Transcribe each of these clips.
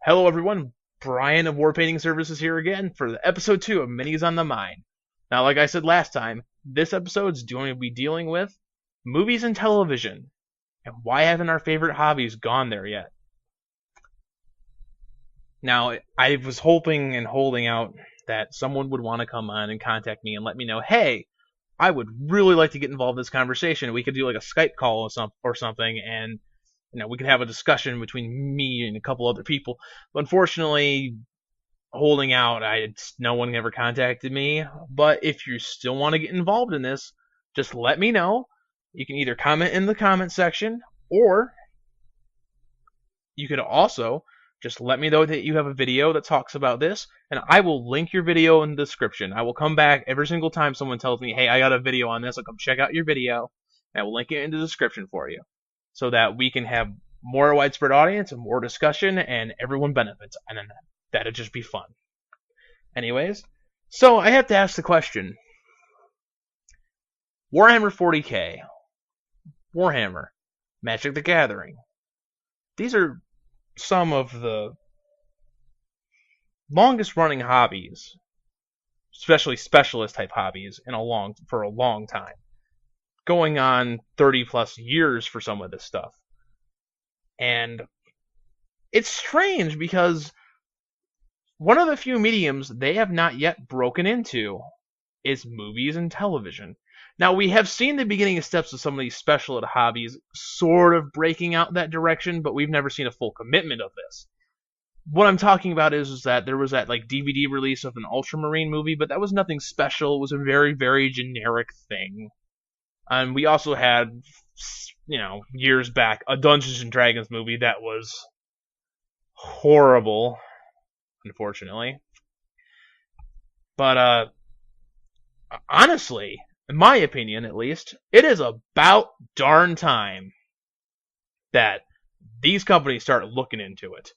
Hello, everyone. Brian of War Painting Services here again for the episode 2 of Minis on the Mind. Now, like I said last time, this episode's going to be dealing with movies and television, and why haven't our favorite hobbies gone there yet? Now, I was hoping and holding out that someone would want to come on and contact me and let me know, hey, I would really like to get involved in this conversation. We could do like a Skype call or something, and we could have a discussion between me and a couple other people. But unfortunately, holding out, no one ever contacted me. But if you still want to get involved in this, just let me know. You can either comment in the comment section, or you could also just let me know that you have a video that talks about this, and I will link your video in the description. I will come back every single time someone tells me, hey, I got a video on this. I'll come check out your video, and I will link it in the description for you, so that we can have more widespread audience and more discussion, and everyone benefits, and then that'd just be fun. Anyways, so I have to ask the question: Warhammer 40k, Warhammer, Magic the Gathering. These are some of the longest running hobbies, especially specialist type hobbies, for a long time. Going on 30 plus years for some of this stuff. And it's strange because one of the few mediums they have not yet broken into is movies and television. Now, we have seen the beginning of steps of some of these specialist hobbies sort of breaking out that direction, but we've never seen a full commitment of this. What I'm talking about is that there was that DVD release of an Ultramarine movie, but that was nothing special. It was a very, very generic thing. And we also had, years back, a Dungeons and Dragons movie that was horrible, unfortunately. But, honestly, in my opinion at least, it is about darn time that these companies start looking into it.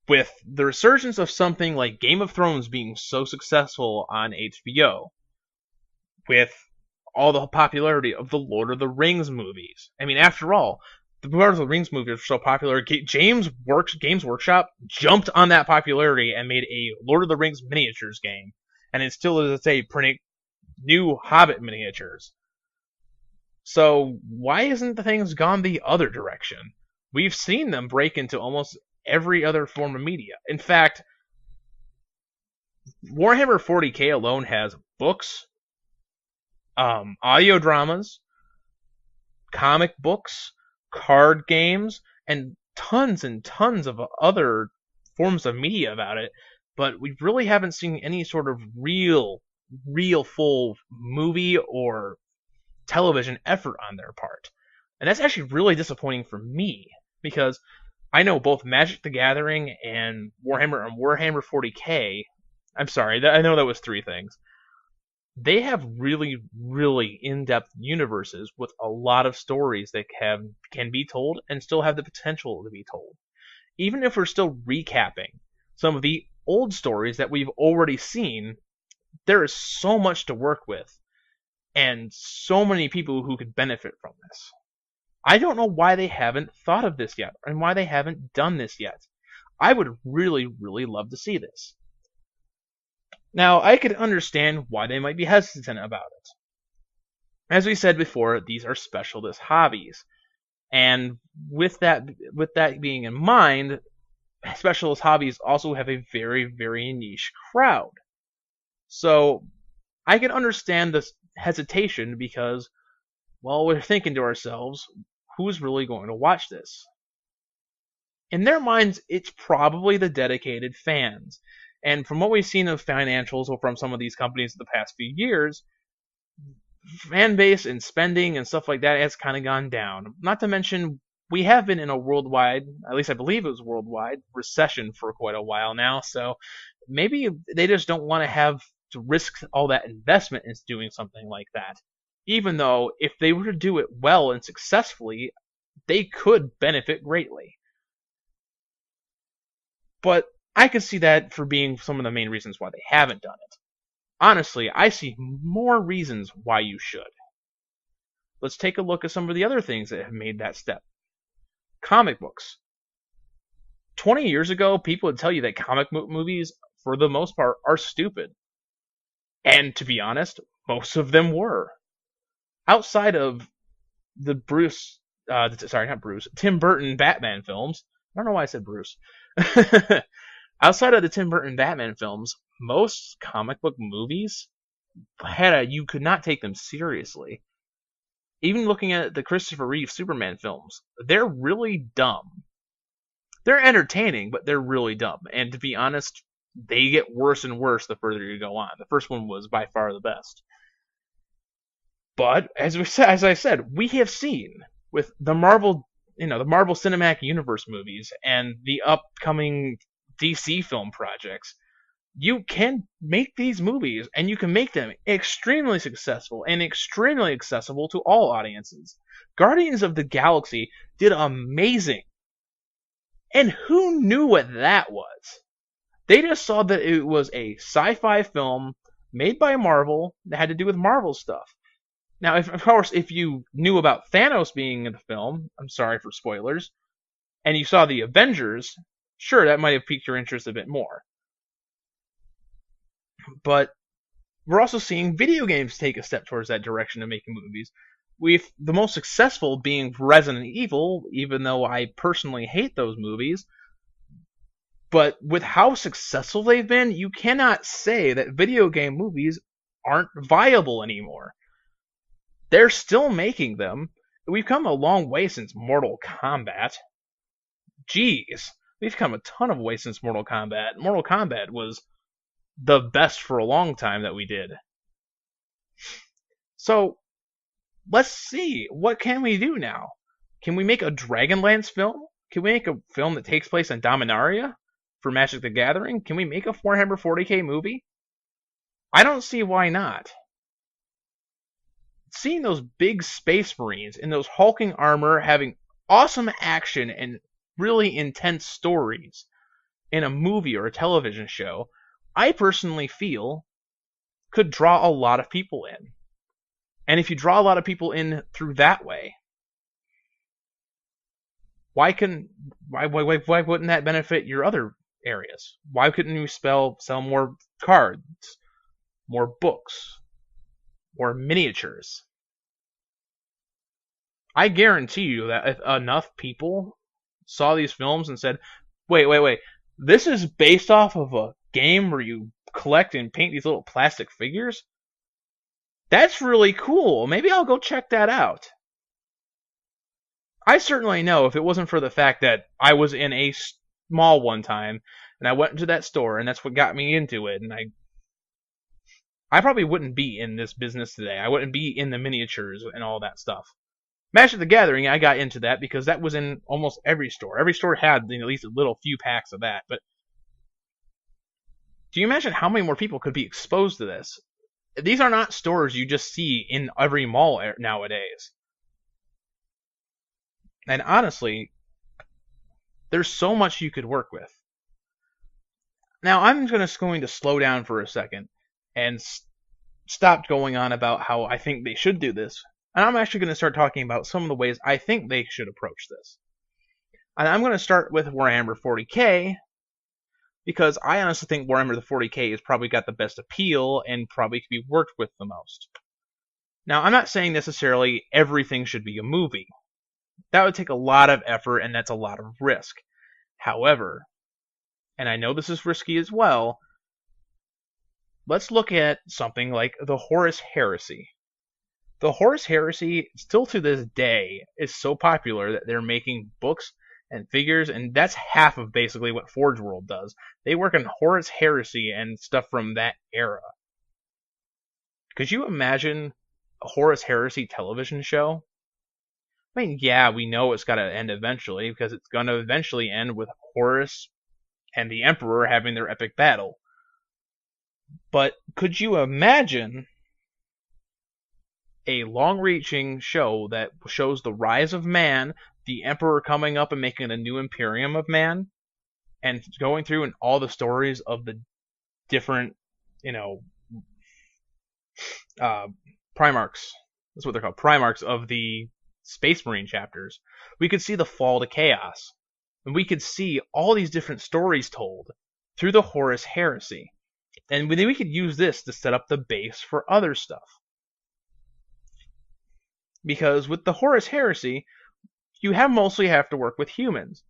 With the resurgence of something like Game of Thrones being so successful on HBO, with all the popularity of the Lord of the Rings movies. I mean, after all, the Lord of the Rings movies are so popular, Games Workshop jumped on that popularity and made a Lord of the Rings miniatures game. And it still is, printing new Hobbit miniatures. So, why isn't the things gone the other direction? We've seen them break into almost every other form of media. In fact, Warhammer 40k alone has books, audio dramas, comic books, card games, and tons of other forms of media about it, but we really haven't seen any sort of real full movie or television effort on their part. And that's actually really disappointing for me, because I know both Magic the Gathering and Warhammer 40k, I'm sorry, I know that was 3 things. They have really, really in-depth universes with a lot of stories that can be told and still have the potential to be told. Even if we're still recapping some of the old stories that we've already seen, there is so much to work with, and so many people who could benefit from this. I don't know why they haven't thought of this yet, and why they haven't done this yet. I would really, really love to see this. Now, I could understand why they might be hesitant about it. As we said before, these are specialist hobbies. And with that being in mind, specialist hobbies also have a very, very niche crowd. So, I can understand this hesitation because, well, we're thinking to ourselves, who's really going to watch this? In their minds, it's probably the dedicated fans. And from what we've seen of financials or from some of these companies in the past few years, fan base and spending and stuff like that has kind of gone down. Not to mention, we have been in a worldwide, at least I believe it was worldwide, recession for quite a while now. So maybe they just don't want to have to risk all that investment in doing something like that. Even though if they were to do it well and successfully, they could benefit greatly. But I could see that for being some of the main reasons why they haven't done it. Honestly, I see more reasons why you should. Let's take a look at some of the other things that have made that step. Comic books. 20 years ago, people would tell you that movies, for the most part, are stupid. And to be honest, most of them were. Outside of the sorry, not Bruce, Tim Burton Batman films. I don't know why I said Bruce. Outside of the Tim Burton Batman films, most comic book movies you could not take them seriously. Even looking at the Christopher Reeve Superman films, they're really dumb. They're entertaining, but they're really dumb. And to be honest, they get worse and worse the further you go on. The first one was by far the best. But as I said, we have seen with the Marvel, the Marvel Cinematic Universe movies and the upcoming DC film projects, you can make these movies and you can make them extremely successful and extremely accessible to all audiences. Guardians of the Galaxy did amazing. And who knew what that was? They just saw that it was a sci-fi film made by Marvel that had to do with Marvel stuff. Now, of course, if you knew about Thanos being in the film, I'm sorry for spoilers, and you saw the Avengers, sure, that might have piqued your interest a bit more. But we're also seeing video games take a step towards that direction of making movies. With the most successful being Resident Evil, even though I personally hate those movies. But with how successful they've been, you cannot say that video game movies aren't viable anymore. They're still making them. We've come a long way since Mortal Kombat. Jeez, we've come a ton of way since Mortal Kombat. Mortal Kombat was the best for a long time that we did. So, let's see. What can we do now? Can we make a Dragonlance film? Can we make a film that takes place in Dominaria for Magic the Gathering? Can we make a Warhammer 40k movie? I don't see why not. Seeing those big space marines in those hulking armor having awesome action and really intense stories in a movie or a television show, I personally feel could draw a lot of people in. And if you draw a lot of people in through that way, why wouldn't that benefit your other areas? Why couldn't you sell more cards, more books, more miniatures? I guarantee you that if enough people saw these films and said, wait, this is based off of a game where you collect and paint these little plastic figures? That's really cool. Maybe I'll go check that out. I certainly know if it wasn't for the fact that I was in a mall one time and I went into that store and that's what got me into it, and I probably wouldn't be in this business today. I wouldn't be in the miniatures and all that stuff. Magic the Gathering, I got into that because that was in almost every store. Every store had at least a little few packs of that. But do you imagine how many more people could be exposed to this? These are not stores you just see in every mall nowadays. And honestly, there's so much you could work with. Now, I'm just going to slow down for a second and stop going on about how I think they should do this. And I'm actually going to start talking about some of the ways I think they should approach this. And I'm going to start with Warhammer 40k, because I honestly think Warhammer the 40k has probably got the best appeal and probably can be worked with the most. Now, I'm not saying necessarily everything should be a movie. That would take a lot of effort and that's a lot of risk. However, and I know this is risky as well, let's look at something like the Horus Heresy. The Horus Heresy, still to this day, is so popular that they're making books and figures, and that's half of basically what Forge World does. They work on Horus Heresy and stuff from that era. Could you imagine a Horus Heresy television show? I mean, yeah, we know it's got to end eventually, because it's going to eventually end with Horus and the Emperor having their epic battle. But could you imagine a long-reaching show that shows the rise of man, the Emperor coming up and making a new Imperium of man, and going through and all the stories of the different, Primarchs. That's what they're called, Primarchs of the Space Marine chapters. We could see the fall to chaos. And we could see all these different stories told through the Horus Heresy. And then we could use this to set up the base for other stuff. Because with the Horus Heresy, you mostly have to work with humans.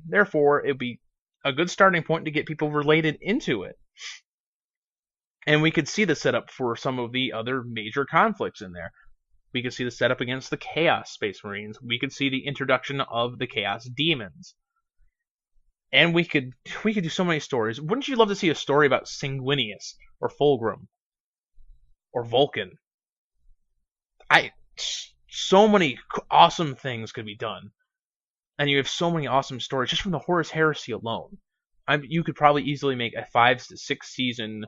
Therefore, it'd be a good starting point to get people related into it. And we could see the setup for some of the other major conflicts in there. We could see the setup against the Chaos Space Marines. We could see the introduction of the Chaos Demons. And we could do so many stories. Wouldn't you love to see a story about Sanguinius or Fulgrim or Vulcan? So many awesome things could be done. And you have so many awesome stories just from the Horus Heresy alone. You could probably easily make a 5 to 6 season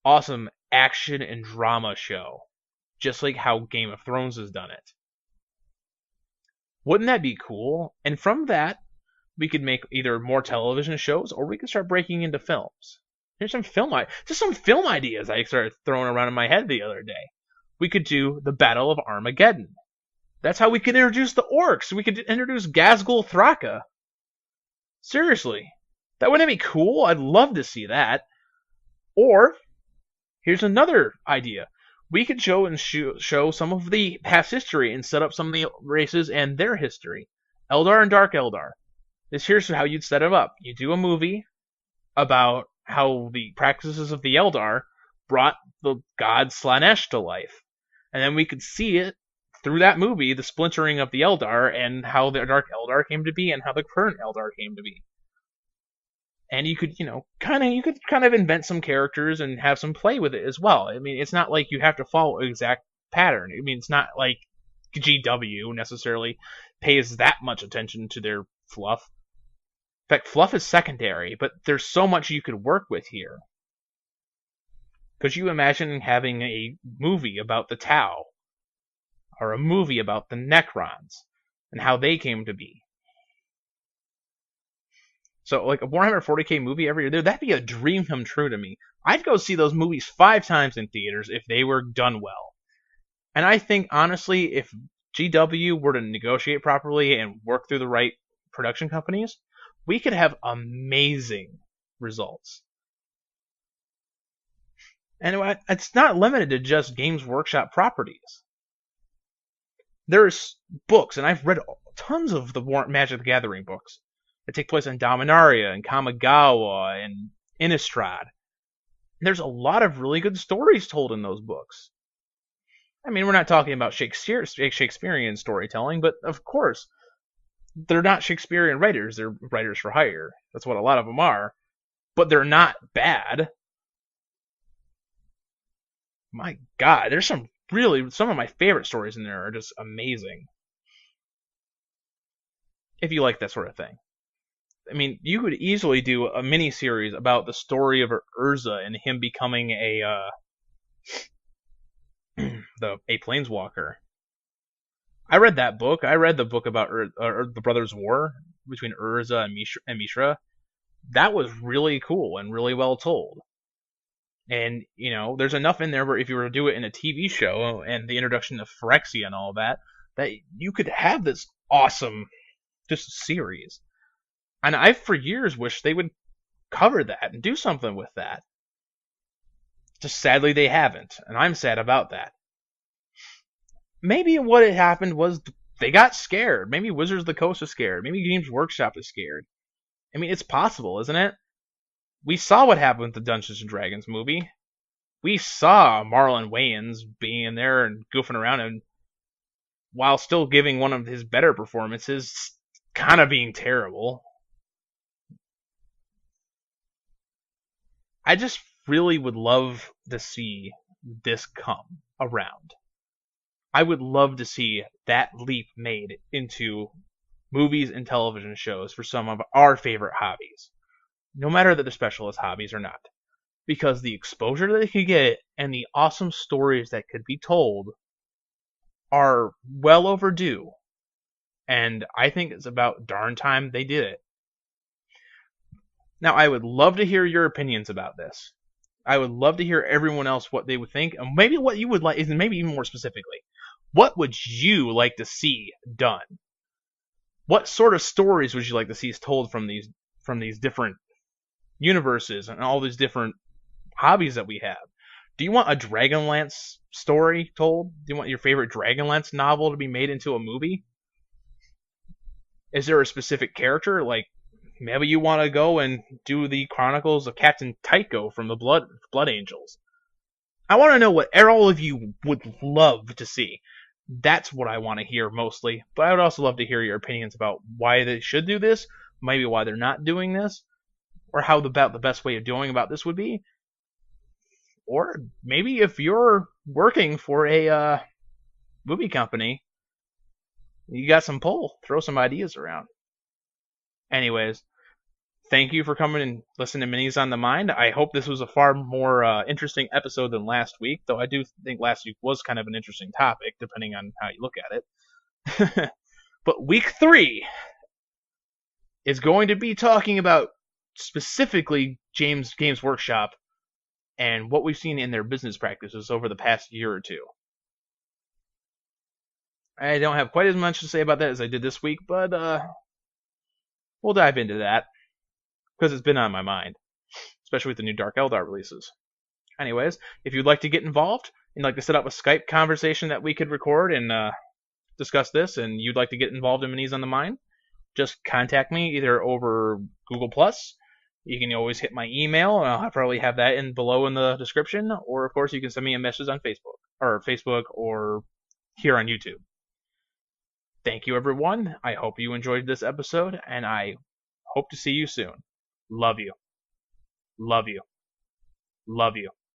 awesome action and drama show, just like how Game of Thrones has done it. Wouldn't that be cool? And from that, we could make either more television shows, or we could start breaking into films. Here's some film ideas I started throwing around in my head the other day. We could do the Battle of Armageddon. That's how we could introduce the orcs. We could introduce Ghazghkull Thraka. Seriously, that wouldn't be cool? I'd love to see that. Or here's another idea. We could show some of the past history and set up some of the races and their history. Eldar and Dark Eldar. Here's how you'd set it up. You do a movie about how the practices of the Eldar brought the god Slanesh to life. And then we could see it through that movie, the splintering of the Eldar, and how the Dark Eldar came to be, and how the current Eldar came to be. And you could, kind of invent some characters and have some play with it as well. I mean, it's not like you have to follow an exact pattern. I mean, it's not like GW necessarily pays that much attention to their fluff. In fact, fluff is secondary, but there's so much you could work with here. Could you imagine having a movie about the Tau? Or a movie about the Necrons and how they came to be? So, like a Warhammer 40k movie every year, that'd be a dream come true to me. I'd go see those movies 5 times in theaters if they were done well. And I think, honestly, if GW were to negotiate properly and work through the right production companies, we could have amazing results. And it's not limited to just Games Workshop properties. There's books, and I've read tons of the Magic the Gathering books that take place in Dominaria and Kamigawa and Innistrad. There's a lot of really good stories told in those books. I mean, we're not talking about Shakespearean storytelling, but of course, they're not Shakespearean writers. They're writers for hire. That's what a lot of them are. But they're not bad. My God, there's some of my favorite stories in there are just amazing. If you like that sort of thing. I mean, you could easily do a mini-series about the story of Urza and him becoming a planeswalker. I read that book. I read the book about the Brothers' War between Urza and Mishra. That was really cool and really well told. And, there's enough in there where if you were to do it in a TV show and the introduction of Phyrexia and all that you could have this awesome just series. And I've for years wished they would cover that and do something with that. Just sadly they haven't, and I'm sad about that. Maybe what had happened was they got scared. Maybe Wizards of the Coast is scared. Maybe Games Workshop is scared. I mean, it's possible, isn't it? We saw what happened with the Dungeons & Dragons movie. We saw Marlon Wayans being there and goofing around, and while still giving one of his better performances, kind of being terrible. I just really would love to see this come around. I would love to see that leap made into movies and television shows for some of our favorite hobbies. No matter that they're specialist hobbies or not. Because the exposure that they could get and the awesome stories that could be told are well overdue. And I think it's about darn time they did it. Now, I would love to hear your opinions about this. I would love to hear everyone else what they would think. And maybe what you would like, is maybe even more specifically, what would you like to see done? What sort of stories would you like to see told from these different universes and all these different hobbies that we have? Do you want a Dragonlance story told? Do you want your favorite Dragonlance novel to be made into a movie? Is there a specific character? Like, maybe you want to go and do the Chronicles of Captain Tycho from the Blood Angels. I want to know what all of you would love to see. That's what I want to hear mostly. But I would also love to hear your opinions about why they should do this, maybe why they're not doing this, or how about the best way of doing about this would be. Or maybe if you're working for a movie company, you got some pull, throw some ideas around. Anyways, thank you for coming and listening to Minis on the Mind. I hope this was a far more interesting episode than last week, though I do think last week was kind of an interesting topic, depending on how you look at it. But week 3 is going to be talking about specifically Games Workshop and what we've seen in their business practices over the past year or two. I don't have quite as much to say about that as I did this week, but we'll dive into that because it's been on my mind, especially with the new Dark Eldar releases. Anyways, if you'd like to get involved and like to set up a Skype conversation that we could record and discuss this, and you'd like to get involved in Minis on the Mind, just contact me either over Google Plus. You can always hit my email, and I'll probably have that below in the description. Or of course, you can send me a message on Facebook or here on YouTube. Thank you, everyone. I hope you enjoyed this episode, and I hope to see you soon. Love you. Love you. Love you.